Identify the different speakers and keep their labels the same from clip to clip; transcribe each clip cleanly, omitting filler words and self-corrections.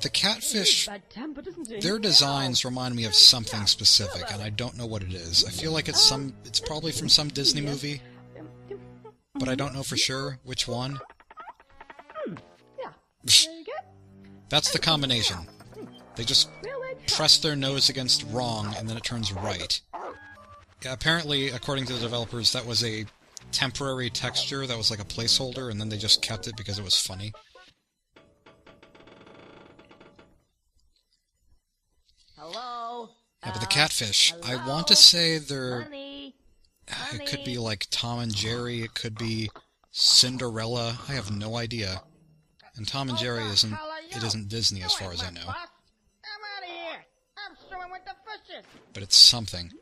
Speaker 1: The Catfish, their designs remind me of something specific, and I don't know what it is. I feel like it's probably from some Disney movie, but I don't know for sure which one. That's the combination. They just press their nose against wrong, and then it turns right. Yeah, apparently, according to the developers, that was a temporary texture that was like a placeholder, and then they just kept it because it was funny.
Speaker 2: Hello?
Speaker 1: Yeah, but the Catfish, I want to say they're... It could be like Tom and Jerry, it could be Cinderella, I have no idea. And Tom and Jerry isn't Disney as far as I know. But it's something.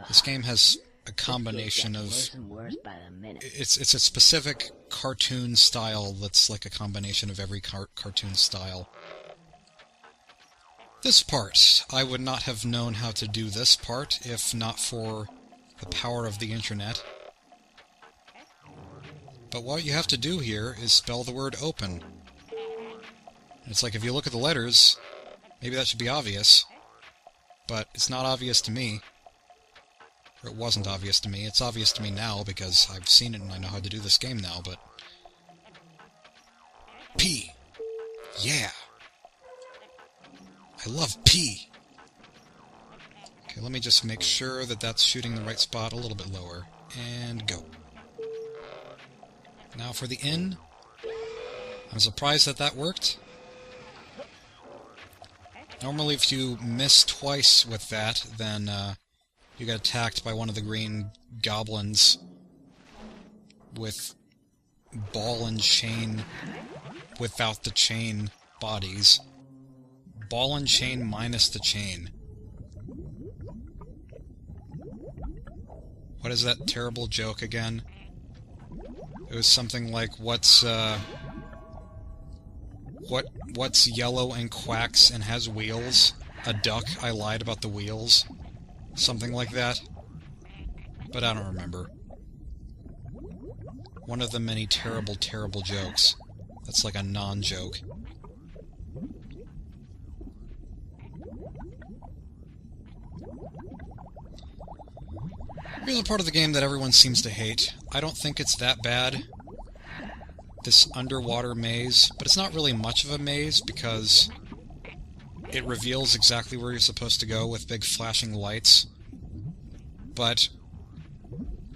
Speaker 1: This game has a combination of... It's a specific cartoon style that's like a combination of every cartoon style. This part, I would not have known how to do this part if not for the power of the internet. But what you have to do here is spell the word open. And it's like if you look at the letters, maybe that should be obvious, but it's not obvious to me. Or it wasn't obvious to me. It's obvious to me now because I've seen it and I know how to do this game now, but... P. Yeah. I love P! Okay, let me just make sure that that's shooting the right spot a little bit lower. And go. Now for the N. I'm surprised that that worked. Normally if you miss twice with that, then you get attacked by one of the green goblins with ball and chain without the chain bodies. Ball and chain minus the chain. What is that terrible joke again? It was something like, what's yellow and quacks and has wheels? A duck, I lied about the wheels. Something like that. But I don't remember. One of the many terrible, terrible jokes. That's like a non-joke. Here's a part of the game that everyone seems to hate. I don't think it's that bad. This underwater maze, but it's not really much of a maze because it reveals exactly where you're supposed to go with big flashing lights. But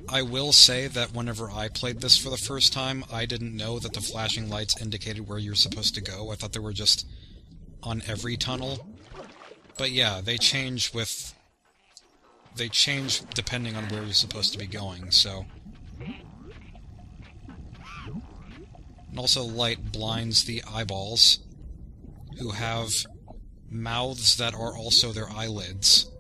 Speaker 1: I will say that whenever I played this for the first time, I didn't know that the flashing lights indicated where you're supposed to go. I thought they were just on every tunnel. But yeah, they change depending on where you're supposed to be going, so... And also light blinds the eyeballs, who have mouths that are also their eyelids.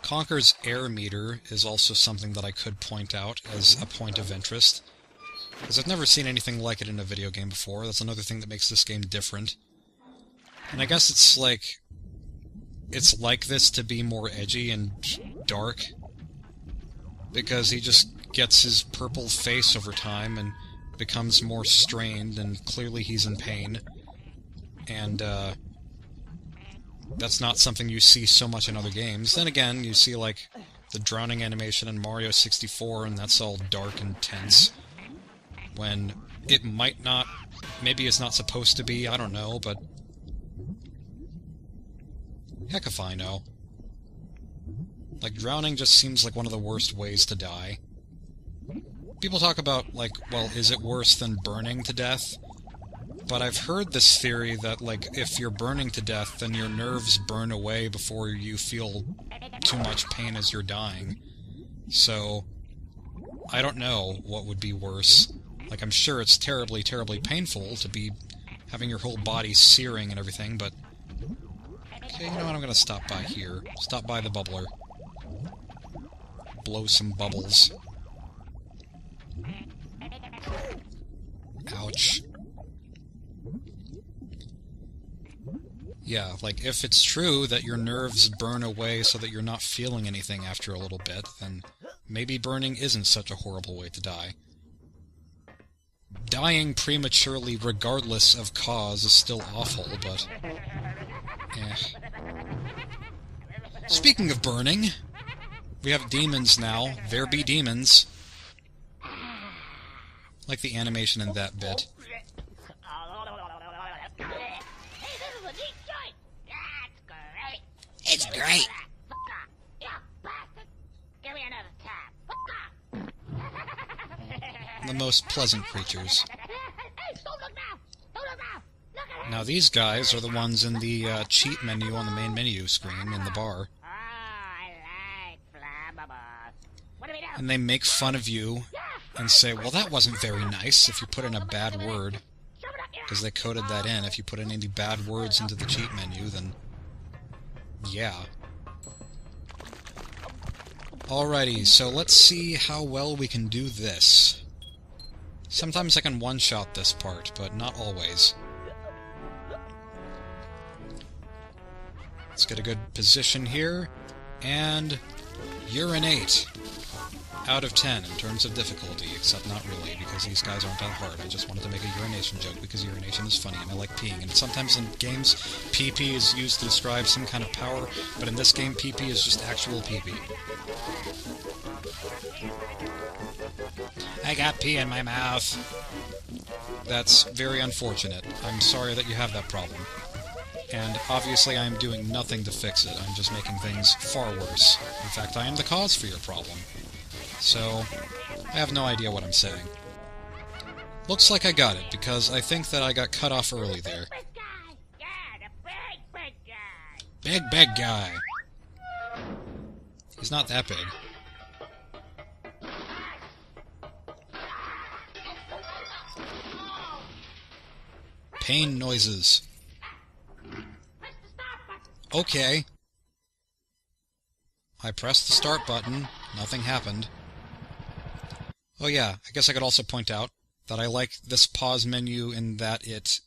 Speaker 1: Conker's air meter is also something that I could point out as a point of interest, because I've never seen anything like it in a video game before. That's another thing that makes this game different. And I guess it's like this to be more edgy and dark, because he just gets his purple face over time and becomes more strained, and clearly he's in pain. And that's not something you see so much in other games. Then again, you see like the drowning animation in Mario 64, and that's all dark and tense, when it might not, maybe it's not supposed to be, I don't know, but heck if I know. Like, drowning just seems like one of the worst ways to die. People talk about, like, well, is it worse than burning to death? But I've heard this theory that, like, if you're burning to death, then your nerves burn away before you feel too much pain as you're dying. So, I don't know what would be worse. Like, I'm sure it's terribly, terribly painful to be having your whole body searing and everything, but... Okay, you know what, I'm gonna stop by here. Stop by the bubbler. Blow some bubbles. Ouch. Yeah, like, if it's true that your nerves burn away so that you're not feeling anything after a little bit, then maybe burning isn't such a horrible way to die. dying prematurely regardless of cause is still awful, but... eh. Speaking of burning, we have demons now. There be demons. Like the animation in that bit.
Speaker 2: It's great.
Speaker 1: The most pleasant creatures. Now these guys are the ones in the cheat menu on the main menu screen in the bar. And they make fun of you and say, well, that wasn't very nice if you put in a bad word. Because they coded that in. If you put in any bad words into the cheat menu, then... yeah. Alrighty, so let's see how well we can do this. Sometimes I can one-shot this part, but not always. Let's get a good position here, and urinate. Out of 10 in terms of difficulty, except not really, because these guys aren't that hard. I just wanted to make a urination joke, because urination is funny, and I like peeing. And sometimes in games, pee-pee is used to describe some kind of power, but in this game, pee-pee is just actual pee-pee. I got pee in my mouth. That's very unfortunate. I'm sorry that you have that problem. And obviously I am doing nothing to fix it. I'm just making things far worse. In fact, I am the cause for your problem. So, I have no idea what I'm saying. Looks like I got it, because I think that I got cut off early there. Big guy. He's not that big. Pain noises. Okay. I pressed the start button. Nothing happened. Oh yeah, I guess I could also point out that I like this pause menu in that it...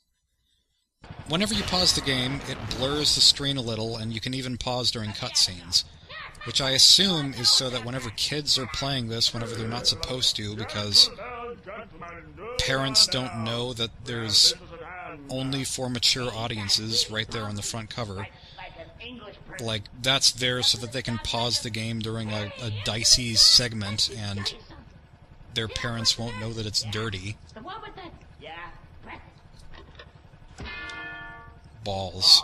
Speaker 1: whenever you pause the game, it blurs the screen a little, and you can even pause during cutscenes. Which I assume is so that whenever kids are playing this, whenever they're not supposed to, because parents don't know that there's only for mature audiences right there on the front cover. Like, that's there so that they can pause the game during a dicey segment, and their parents won't know that it's dirty. Balls.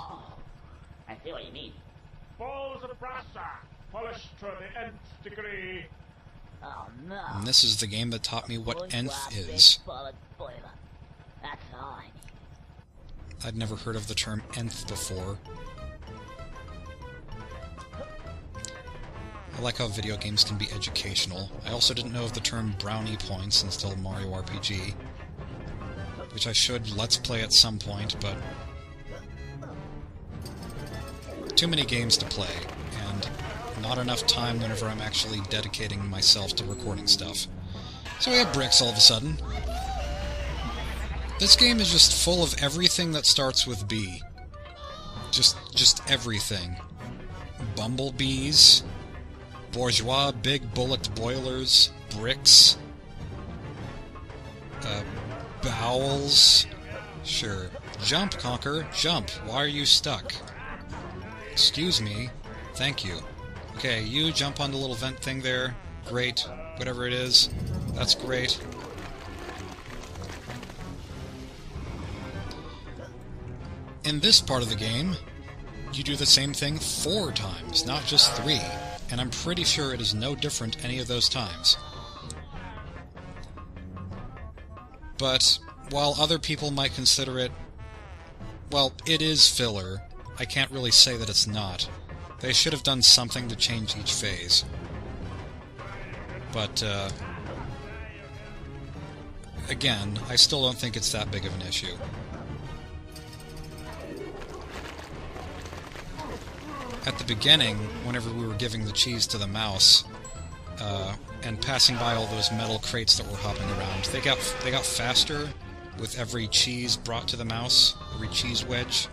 Speaker 2: I see what you mean.
Speaker 3: Balls of brasa, polished to the nth degree.
Speaker 2: Oh no.
Speaker 1: And this is the game that taught me what nth is.
Speaker 2: That's all I need.
Speaker 1: I'd never heard of the term nth before. I like how video games can be educational. I also didn't know of the term brownie points until Mario RPG, which I should Let's Play at some point, but too many games to play, and not enough time whenever I'm actually dedicating myself to recording stuff. So we have bricks all of a sudden. This game is just full of everything that starts with B. Just everything. Bumblebees, bourgeois big bullet boilers, bricks, bowels. Sure. Jump, Conker, jump. Why are you stuck? Excuse me. Thank you. Okay, you jump on the little vent thing there. Great. Whatever it is. That's great. In this part of the game, you do the same thing 4 times, not just 3. And I'm pretty sure it is no different any of those times. But, while other people might consider it... well, it is filler. I can't really say that it's not. They should have done something to change each phase. But, again, I still don't think it's that big of an issue. At the beginning, whenever we were giving the cheese to the mouse, and passing by all those metal crates that were hopping around, they got faster with every cheese brought to the mouse, every cheese wedge.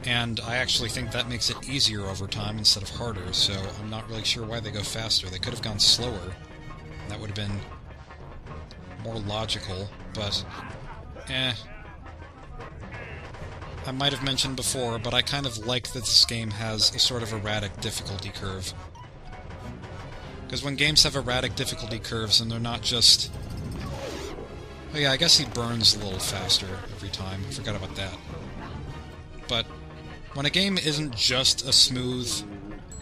Speaker 1: And I actually think that makes it easier over time instead of harder, so I'm not really sure why they go faster. They could have gone slower. That would have been more logical, but I might have mentioned before, but I kind of like that this game has a sort of erratic difficulty curve. Because when games have erratic difficulty curves, and they're not just... Oh yeah, I guess he burns a little faster every time. I forgot about that. But when a game isn't just a smooth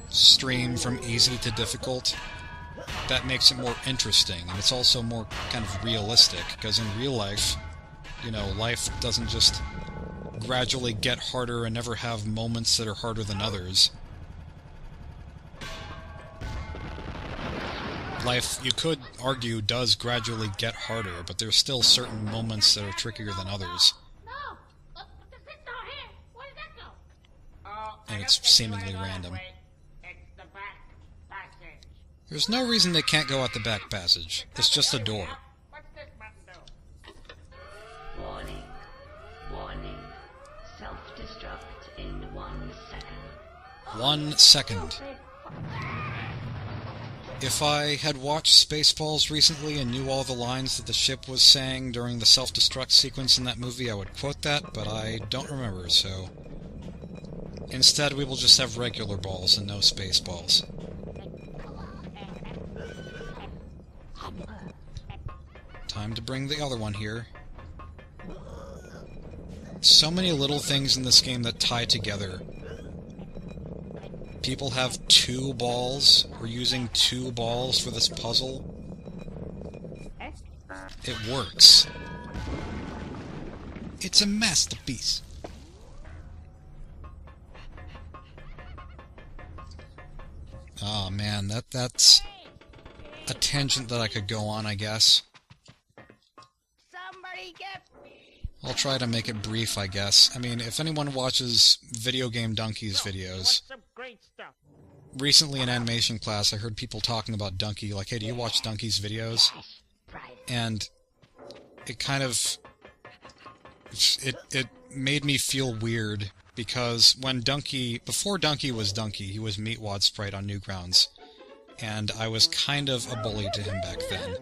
Speaker 1: stream from easy to difficult, that makes it more interesting, and it's also more kind of realistic, because in real life, you know, life doesn't just gradually get harder and never have moments that are harder than others. Life, you could argue, does gradually get harder, but there's still certain moments that are trickier than others. And it's seemingly random. There's no reason they can't go out the back passage. It's just a door.
Speaker 2: Warning. Warning. Self-destruct in 1 second.
Speaker 1: 1 second. If I had watched Spaceballs recently and knew all the lines that the ship was saying during the self-destruct sequence in that movie, I would quote that, but I don't remember, so... Instead, we will just have regular balls and no Spaceballs. Time to bring the other one here. So many little things in this game that tie together. People have 2 balls. We're using 2 balls for this puzzle. It works. It's a masterpiece. Oh man, that's a tangent that I could go on, I guess. I'll try to make it brief, I guess. I mean, if anyone watches Video Game Donkey's videos... Recently in animation class, I heard people talking about Donkey, like, hey, do you watch Donkey's videos? And it kind of... It made me feel weird, because when Donkey... Before Donkey, he was Meatwad Sprite on Newgrounds. And I was kind of a bully to him back then.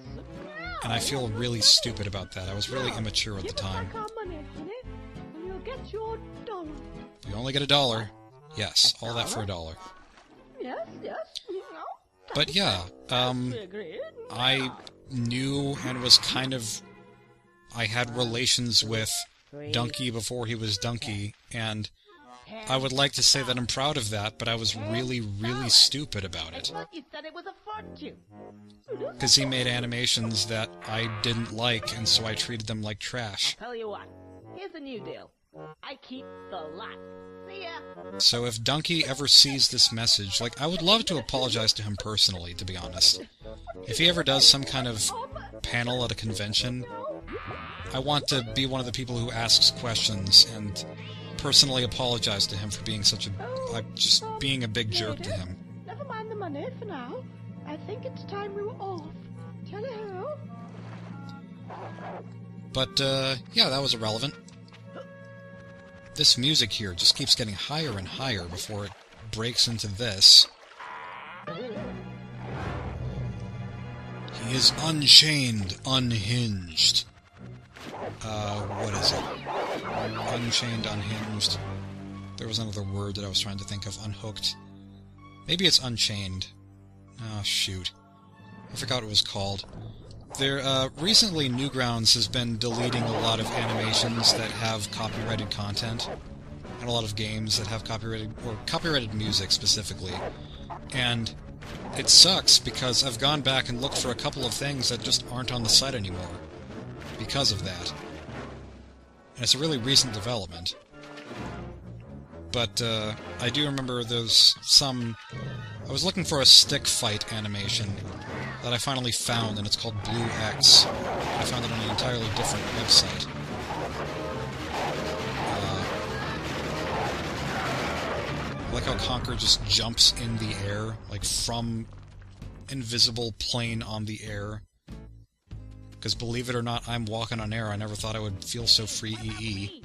Speaker 1: And I feel really stupid about that. I was really immature at the time. You only get $1. Yes, all that for $1.
Speaker 4: Yes, yes.
Speaker 1: But yeah, I knew and was kind of... I had relations with Donkey before he was Donkey, and I would like to say that I'm proud of that, but I was really, really stupid about it. Because he made animations that I didn't like, and so I treated them like trash.
Speaker 4: Tell you what, here's a new deal. I keep the lot. See ya.
Speaker 1: So if Donkey ever sees this message, like, I would love to apologize to him personally, to be honest. If he ever does some kind of panel at a convention, I want to be one of the people who asks questions and personally apologize to him for being such a... just being a big jerk to him.
Speaker 4: Never mind the money for now. I think it's time we were off. Tally-ho.
Speaker 1: But, yeah, that was irrelevant. This music here just keeps getting higher and higher before it breaks into this. He is unchained, unhinged. What is it? Unchained, unhinged. There was another word that I was trying to think of. Unhooked. Maybe it's unchained. Oh, shoot. I forgot what it was called. Recently, Newgrounds has been deleting a lot of animations that have copyrighted content, and a lot of games that have copyrighted music, specifically. And it sucks, because I've gone back and looked for a couple of things that just aren't on the site anymore, because of that. And it's a really recent development. But, I do remember there's some... I was looking for a stick fight animation that I finally found, and it's called Blue X. I found it on an entirely different website. I like how Conker just jumps in the air, like from invisible plane on the air. Because believe it or not, I'm walking on air. I never thought I would feel so free EE.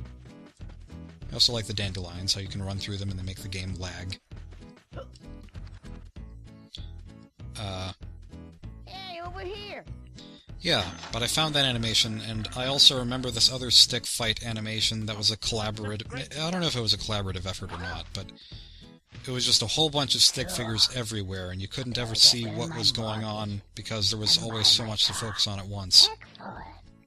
Speaker 1: I also like the dandelions, how you can run through them and they make the game lag.
Speaker 4: Hey, over here!
Speaker 1: Yeah, but I found that animation, and I also remember this other stick fight animation that was a collaborative... I don't know if it was a collaborative effort or not, but it was just a whole bunch of stick figures everywhere, and you couldn't ever see what was going on because there was always so much to focus on at once.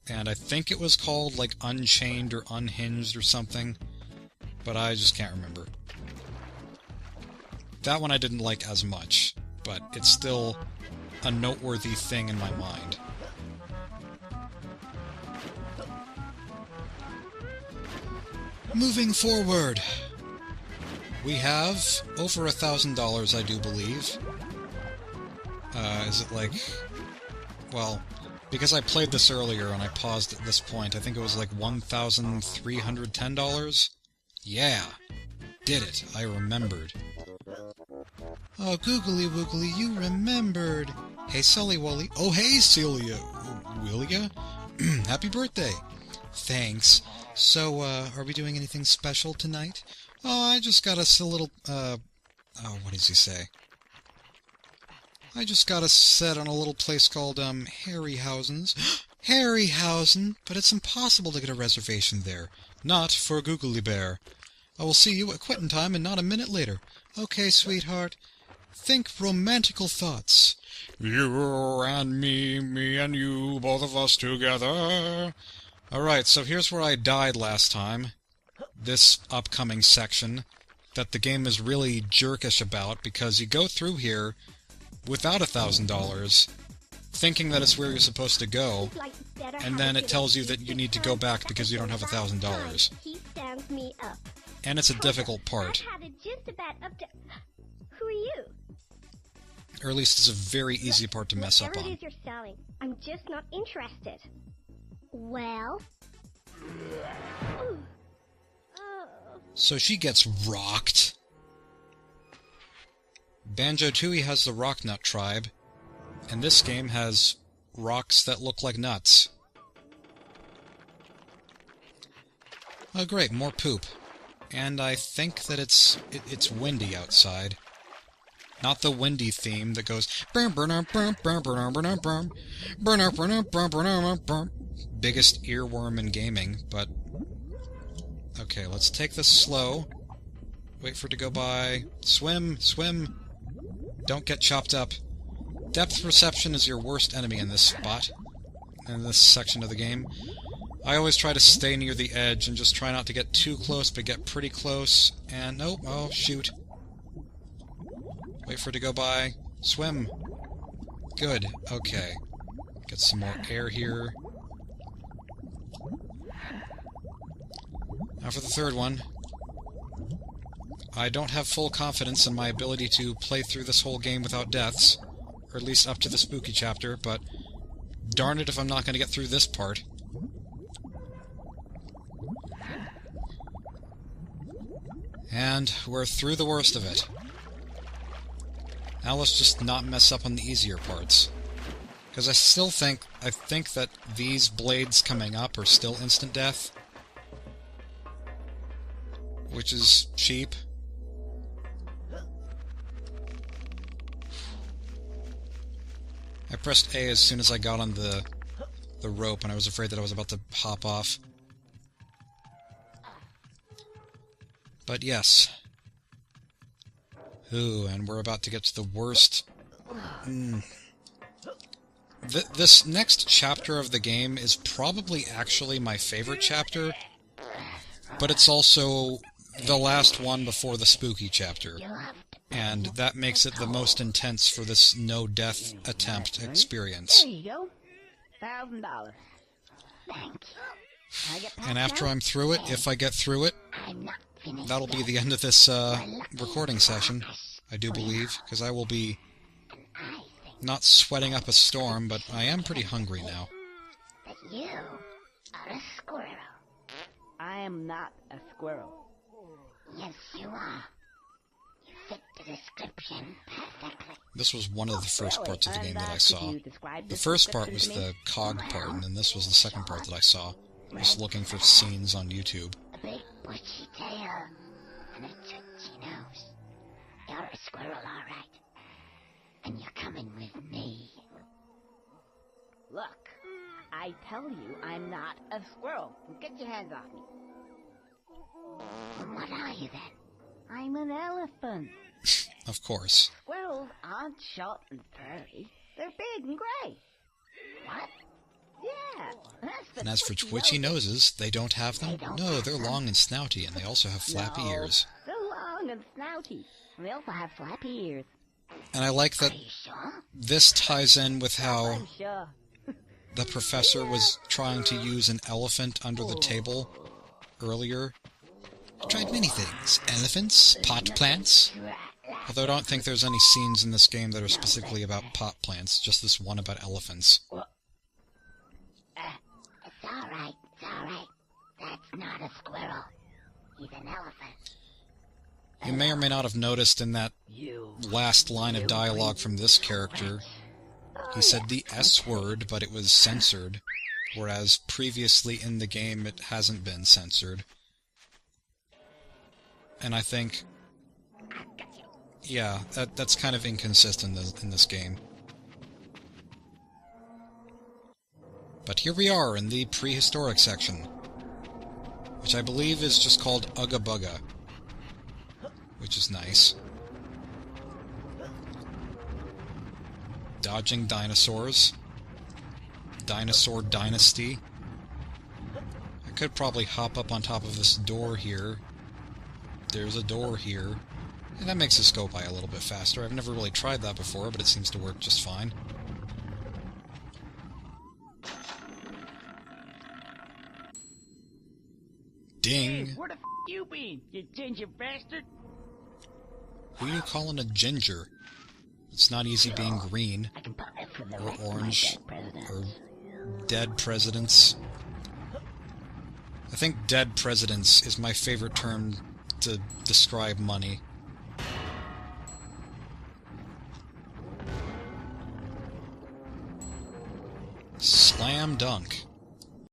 Speaker 1: And I think it was called, like, Unchained or Unhinged or something, but I just can't remember. That one I didn't like as much, but it's still a noteworthy thing in my mind. Moving forward, we have over $1,000, I do believe. Is it like... Well, because I played this earlier and I paused at this point, I think it was like $1,310? Yeah! Did it. I remembered. Oh, Googly Woogly, you remembered! Hey, Sully Wully. Oh, hey, Celia! Willia? Happy birthday! Thanks. So, are we doing anything special tonight? Oh, I just got us a little, oh, what does he say? I just got us set on a little place called, Harryhausen's. Harryhausen! But it's impossible to get a reservation there. Not for a Googly Bear. I will see you at quitting time and not a minute later. Okay, sweetheart. Think romantical thoughts. You and me and you, both of us together. Alright, so here's where I died last time. This upcoming section that the game is really jerkish about, because you go through here without $1,000, thinking that it's where you're supposed to go, and then it tells you that you need to go back because you don't have $1,000. And it's a difficult part.
Speaker 5: Who are you?
Speaker 1: Or at least it's a very easy part to mess up
Speaker 5: Whatever
Speaker 1: on.
Speaker 5: it is you're selling, I'm just not interested. Well?
Speaker 1: So she gets rocked. Banjo-Tooie has the Rocknut tribe, and this game has rocks that look like nuts. Oh great, more poop. And I think that it's windy outside. Not the windy theme that goes biggest earworm in gaming, but okay, let's take this slow. Wait for it to go by. Swim, swim. Don't get chopped up. Depth perception is your worst enemy in this spot, in this section of the game. I always try to stay near the edge and just try not to get too close, but get pretty close. And nope, oh shoot. Wait for it to go by. Swim. Good, okay. Get some more air here. Now for the third one. I don't have full confidence in my ability to play through this whole game without deaths, or at least up to the spooky chapter, but darn it if I'm not going to get through this part. And we're through the worst of it. Now let's just not mess up on the easier parts. Because I think that these blades coming up are still instant death. Which is cheap. I pressed A as soon as I got on the rope, and I was afraid that I was about to hop off. But yes. Ooh, and we're about to get to the worst. This next chapter of the game is probably actually my favorite chapter, but it's also the last one before the spooky chapter, and that makes it the most intense for this no-death attempt experience.
Speaker 5: There you go. $1,000. Thank you.
Speaker 1: And after I'm through it, if I get through it, that'll be the end of this recording session, I do believe, because I will be not sweating up a storm, but I am pretty hungry now.
Speaker 5: But you are a squirrel. I am not a squirrel. Yes, you are. You fit the description perfectly.
Speaker 1: This was one of the first parts of the game that I saw. The first part was the cog part, and then this was the second part that I saw. Just looking for scenes on YouTube.
Speaker 5: A big bushy tail and a twitchy nose. You're a squirrel, all right. And you're coming with me. Look, I tell you, I'm not a squirrel. Get your hands off me. What are you then? I'm an elephant.
Speaker 1: Of course.
Speaker 5: Squirrels aren't short and furry. They're big and gray. What? Yeah.
Speaker 1: And as for twitchy noses, they don't have them? No, they're long and snouty, and they also have flappy ears.
Speaker 5: They're long and snouty. And they also have flappy ears.
Speaker 1: And I like that
Speaker 5: Are you sure?
Speaker 1: this ties in with how
Speaker 5: I'm sure.
Speaker 1: the professor was trying to use an elephant under the table earlier. I've tried many things. Elephants, pot plants. Although I don't think there's any scenes in this game that are specifically about pot plants, just this one about elephants.
Speaker 5: It's alright, it's alright. That's not a squirrel. He's an elephant.
Speaker 1: You may or may not have noticed in that last line of dialogue from this character, he said the S word, but it was censored, whereas previously in the game it hasn't been censored. And I think, yeah, that's kind of inconsistent in this game. But here we are in the prehistoric section, which I believe is just called Ugga Bugga, which is nice. Dodging dinosaurs. Dinosaur Dynasty. I could probably hop up on top of this door here. There's a door here. And that makes us go by a little bit faster. I've never really tried that before, but it seems to work just fine. Ding!
Speaker 6: Hey, where the f*** you been, you ginger bastard?
Speaker 1: Who are you calling a ginger? It's not easy being green,
Speaker 5: I can put it for the
Speaker 1: or
Speaker 5: rest of my
Speaker 1: orange,
Speaker 5: dead presidents.
Speaker 1: or dead presidents. I think dead presidents is my favorite term to describe money. Slam dunk.